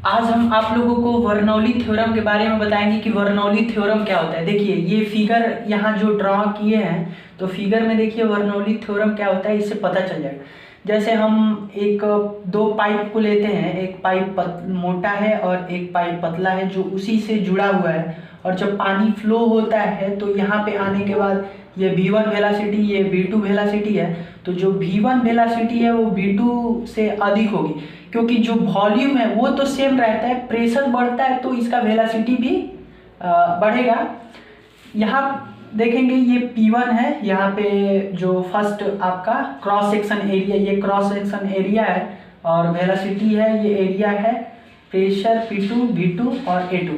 आज हम आप लोगों को बर्नौली थ्योरम के बारे में बताएंगे कि बर्नौली थ्योरम क्या होता है। देखिए ये फिगर यहाँ जो ड्रॉ किए हैं, तो फिगर में देखिए बर्नौली थ्योरम क्या होता है, इससे पता चल जाएगा। जैसे हम एक दो पाइप को लेते हैं, एक पाइप मोटा है और एक पाइप पतला है जो उसी से जुड़ा हुआ है, और जब पानी फ्लो होता है तो यहाँ पे आने के बाद ये v1 वेलासिटी, ये v2 वेलासिटी है, तो जो v1 वेलासिटी है वो v2 से अधिक होगी, क्योंकि जो वॉल्यूम है वो तो सेम रहता है, प्रेशर बढ़ता है तो इसका वेलासिटी भी बढ़ेगा। यहाँ देखेंगे ये P1 है, यहाँ पे जो फर्स्ट आपका क्रॉस सेक्शन एरिया, ये क्रॉस सेक्शन एरिया है और वेलासिटी है, ये एरिया है, प्रेशर P2, V2 और A2।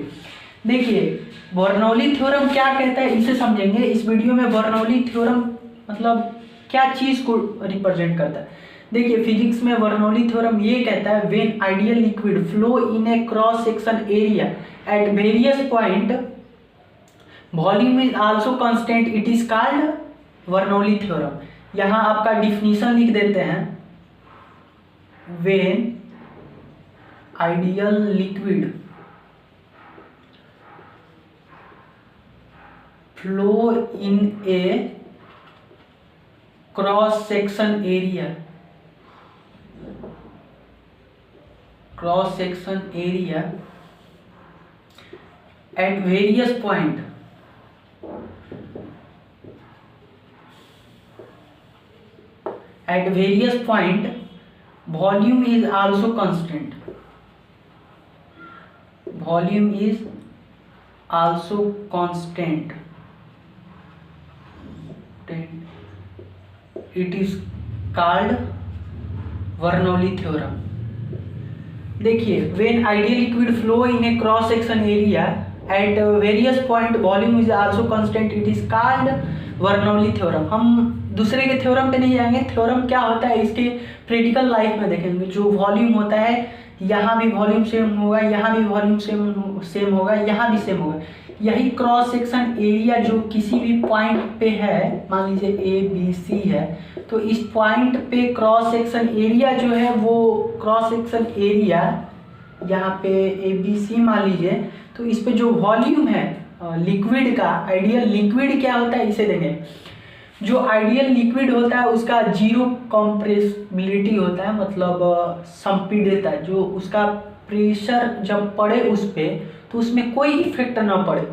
देखिए बर्नौली थ्योरम क्या कहता है इसे समझेंगे इस वीडियो में। बर्नौली थ्योरम मतलब क्या चीज़ को रिप्रेजेंट करता है। देखिए फिजिक्स में बर्नौली थ्योरम ये कहता है when ideal liquid flow in a cross section area at various point volume is also constant, it is called Bernoulli theorem. यहाँ आपका डिफिनीशन लिख देते हैं, when ideal liquid flow in a cross section area at various point volume is also constant, it is called Bernoulli theorem। देखिए when ideal liquid flow in a cross section area at various point volume is also constant, it is called Bernoulli theorem. हम दूसरे के theorem पे नहीं जाएंगे, theorem क्या होता है इसके प्रैक्टिकल लाइफ में देखेंगे। जो वॉल्यूम होता है यहाँ भी वॉल्यूम सेम होगा, यहाँ भी वॉल्यूम सेम होगा, यहाँ भी सेम होगा। यही क्रॉस सेक्शन एरिया जो किसी भी पॉइंट पे है, मान लीजिए ए बी सी है, तो इस पॉइंट पे क्रॉस सेक्शन एरिया जो है वो क्रॉस सेक्शन एरिया यहाँ पे ए बी सी मान लीजिए, तो इस पे जो वॉल्यूम है लिक्विड का, आइडियल लिक्विड क्या होता है इसे देखें। जो आइडियल लिक्विड होता है उसका जीरो कॉम्प्रेसिबिलिटी होता है, मतलब संपीड़ितता, जो उसका प्रेशर जब पड़े उस पर तो उसमें कोई इफेक्ट ना पड़े।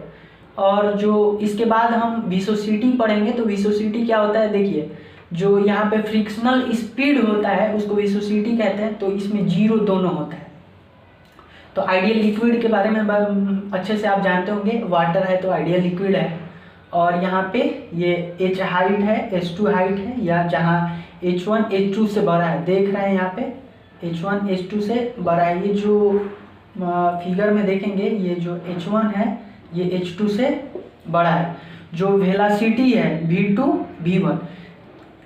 और जो इसके बाद हम विस्कोसिटी पढ़ेंगे, तो विस्कोसिटी क्या होता है, देखिए जो यहाँ पे फ्रिक्शनल स्पीड होता है उसको विस्कोसिटी कहते हैं, तो इसमें जीरो दोनों होता है। तो आइडियल लिक्विड के बारे में अच्छे से आप जानते होंगे, वाटर है तो आइडियल लिक्विड है। और यहाँ पे ये H हाइट है, H2 हाइट है, या जहाँ H1 H2 से बड़ा है, देख रहे हैं यहाँ पे H1 H2 से बड़ा है। ये जो फिगर में देखेंगे ये जो H1 है ये H2 से बड़ा है। जो वेलासिटी है V2 V1,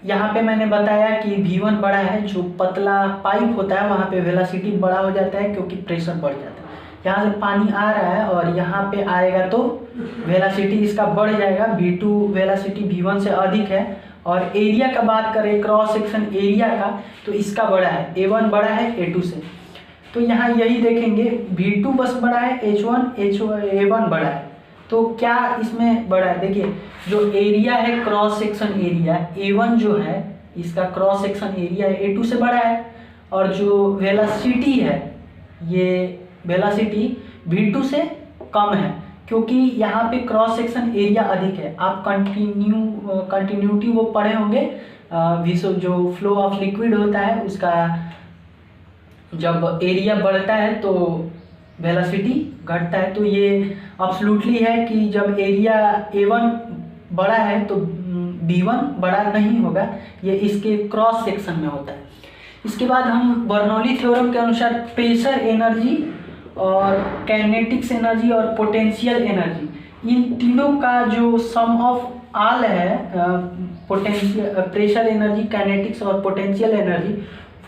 यहाँ पे मैंने बताया कि V1 बड़ा है, जो पतला पाइप होता है वहाँ पे वेलासिटी बड़ा हो जाता है क्योंकि प्रेशर बढ़ जाता है। यहाँ से पानी आ रहा है और यहाँ पे आएगा तो वेलासिटी इसका बढ़ जाएगा, V2 वेलासिटी V1 से अधिक है। और एरिया का बात करें क्रॉस सेक्शन एरिया का, तो इसका बड़ा है, A1 बड़ा है A2 से। तो यहाँ यही देखेंगे V2 बस बड़ा है, A1 बड़ा है। तो क्या इसमें बड़ा है, देखिए जो एरिया है क्रॉस सेक्शन एरिया A1 जो है इसका क्रॉस सेक्शन एरिया A2 से बड़ा है, और जो वेलासिटी है ये वेलासिटी V2 से कम है, क्योंकि यहाँ पे क्रॉस सेक्शन एरिया अधिक है। आप कंटिन्यूटी वो पढ़े होंगे, जो फ्लो ऑफ लिक्विड होता है उसका जब एरिया बढ़ता है तो वेलोसिटी घटता है। तो ये एब्सोल्युटली है कि जब एरिया A1 बड़ा है तो B1 बड़ा नहीं होगा, ये इसके क्रॉस सेक्शन में होता है। इसके बाद हम बर्नौली थ्योरम के अनुसार प्रेशर एनर्जी और काइनेटिक्स एनर्जी और पोटेंशियल एनर्जी, इन तीनों का जो सम ऑफ ऑल है, प्रेशर एनर्जी, काइनेटिक्स और पोटेंशियल एनर्जी,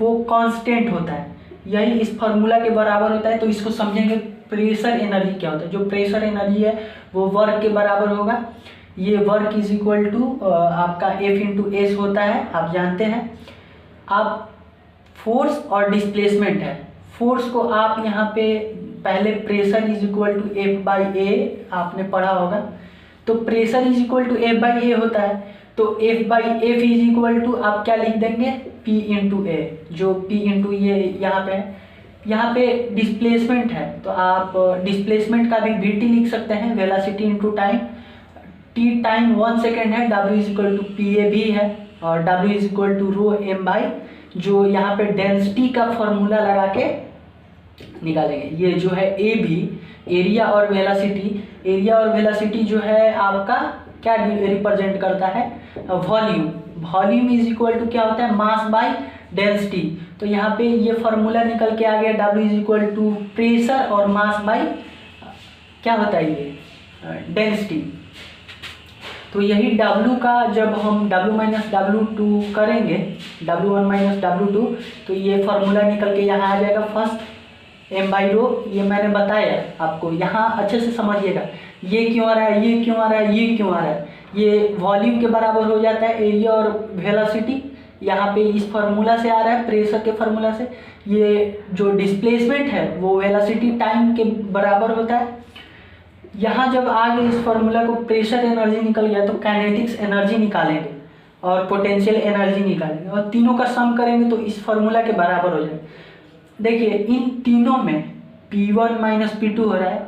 वो कांस्टेंट होता है। यही इस फार्मूला के बराबर होता है। तो इसको समझेंगे प्रेशर एनर्जी क्या होता है। जो प्रेशर एनर्जी है वो वर्क के बराबर होगा। ये वर्क इज इक्वल टू आपका F इंटू एस होता है, आप जानते हैं। अब फोर्स और डिस्प्लेसमेंट है। फोर्स को आप यहाँ पे पहले pressure is equal to F by A आपने पढ़ा होगा, तो pressure is equal to F by A होता है, तो F by F is equal to आप क्या लिख देंगे, पी इंटू ए, जो पी इंटू ये यहाँ पे है। यहाँ पे डिस्प्लेसमेंट है तो आप डिस्प्लेसमेंट का भी वीटी लिख सकते हैं, velocity into time, T time 1 second है, W is equal to P A भी है, और W is equal to rho M by, जो यहाँ पे डेंसिटी का फॉर्मूला लगा के निकालेंगे। ये जो है ए बी, एरिया और वेलोसिटी, एरिया और वेलोसिटी जो है आपका क्या रिप्रेजेंट करता है, volume. Volume is equal to क्या होता है, मास बाय डेंसिटी। तो यहाँ पे ये फॉर्मूला निकल के आ गया, W is equal to pressure और मास बाय क्या होता है ये, डेंसिटी। तो यही W का जब हम W माइनस W2 करेंगे, W1 माइनस W2, तो ये फॉर्मूला निकल के यहाँ आ जाएगा फर्स्ट m बाई रो। ये मैंने बताया आपको, यहाँ अच्छे से समझिएगा, ये क्यों आ रहा है, ये क्यों आ रहा है, ये क्यों आ रहा है। ये वॉल्यूम के बराबर हो जाता है एरिया और वेलोसिटी, यहाँ पे इस फार्मूला से आ रहा है, प्रेशर के फार्मूला से। ये जो डिस्प्लेसमेंट है वो वेलोसिटी टाइम के बराबर होता है। यहाँ जब आगे इस फार्मूला को प्रेशर एनर्जी निकल गया तो काइनेटिक्स एनर्जी निकालेंगे और पोटेंशियल एनर्जी निकालेंगे, और तीनों का सम करेंगे तो इस फार्मूला के बराबर हो जाएगा। देखिए इन तीनों में P1 माइनस P2 हो रहा है,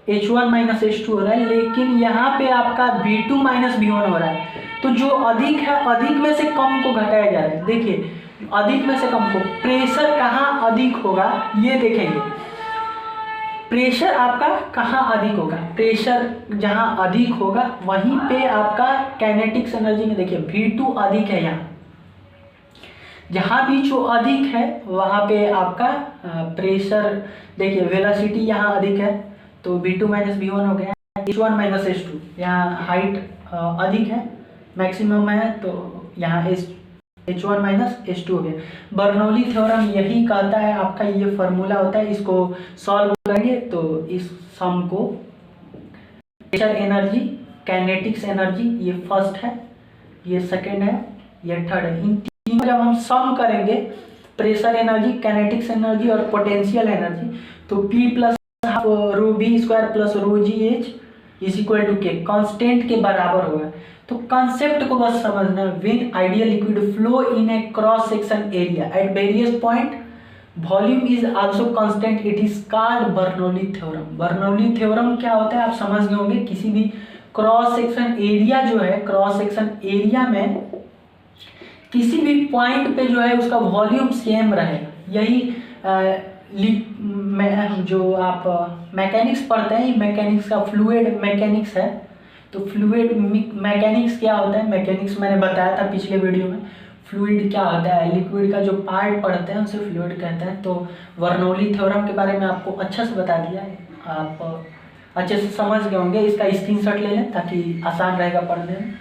H1 माइनस H2 हो रहा है, लेकिन यहाँ पे आपका V2 माइनस V1 हो रहा है। तो जो अधिक है, अधिक में से कम को घटाया जा रहा है। देखिए अधिक में से कम को, प्रेशर कहाँ अधिक होगा ये देखेंगे, प्रेशर आपका कहाँ अधिक होगा, प्रेशर जहाँ अधिक होगा वहीं पे आपका काइनेटिक्स एनर्जी में देखिए V2 अधिक है। यहाँ जहाँ भी जो अधिक है वहाँ पे आपका प्रेशर, देखिए वेलोसिटी यहाँ अधिक है तो V2 माइनस V1 हो गया, H1 माइनस H2, यहाँ हाइट अधिक है, मैक्सिमम है, तो यहाँ H1 माइनस H2 हो गया। बर्नौली थ्योरम यही कहता है, आपका ये फार्मूला होता है, इसको सॉल्व करेंगे तो इस सम को प्रेशर एनर्जी, काइनेटिक्स एनर्जी, ये फर्स्ट है, ये सेकंड है, ये थर्ड है। इन तीनों जब हम सम करेंगे, प्रेशर एनर्जी, काइनेटिक्स एनर्जी और पोटेंशियल एनर्जी, तो P plus half rho B square plus rho G H is equal to K constant के बराबर होगा। तो कॉन्सेप्ट को बस समझना, when ideal liquid flow in a cross section area at various point volume is also constant, it is called Bernoulli theorem. Bernoulli theorem क्या होता है आप समझ गए होंगे, किसी भी क्रॉस सेक्शन एरिया जो है, क्रॉस सेक्शन एरिया में किसी भी पॉइंट पे जो है उसका वॉल्यूम सेम रहेगा। यही जो आप मैकेनिक्स पढ़ते हैं, मैकेनिक्स का फ्लूइड मैकेनिक्स है, तो फ्लूइड मैकेनिक्स क्या होता है, मैकेनिक्स मैंने बताया था पिछले वीडियो में। फ्लूइड क्या होता है, लिक्विड का जो पार्ट पढ़ते हैं उसे फ्लूइड कहते हैं। तो बर्नौली थ्योरम के बारे में आपको अच्छा से बता दिया है, आप अच्छे से समझ गए होंगे। इसका स्क्रीनशॉट ले लें ताकि आसान रहेगा पढ़ने में।